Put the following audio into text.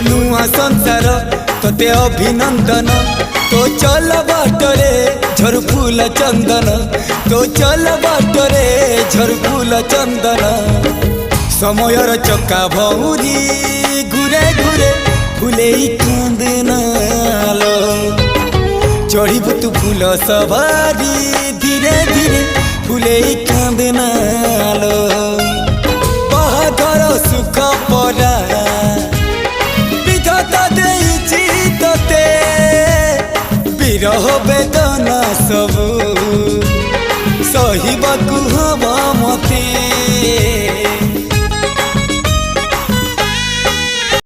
नुआ संसार तोते अभिनंदन तो चल बाटरे झर फूल चंदन तो चल बाटरे झर फूल चंदन समयर चक्का भौरी घुरे घुरे फुले कांदनालो चढ़ीबु तू फूल सवारी धीरे धीरे फुले कांदनालो बाहाघर सुख परा विधाता देइछि तोते विरह वेदना सबु सहिबाकु हवा मते।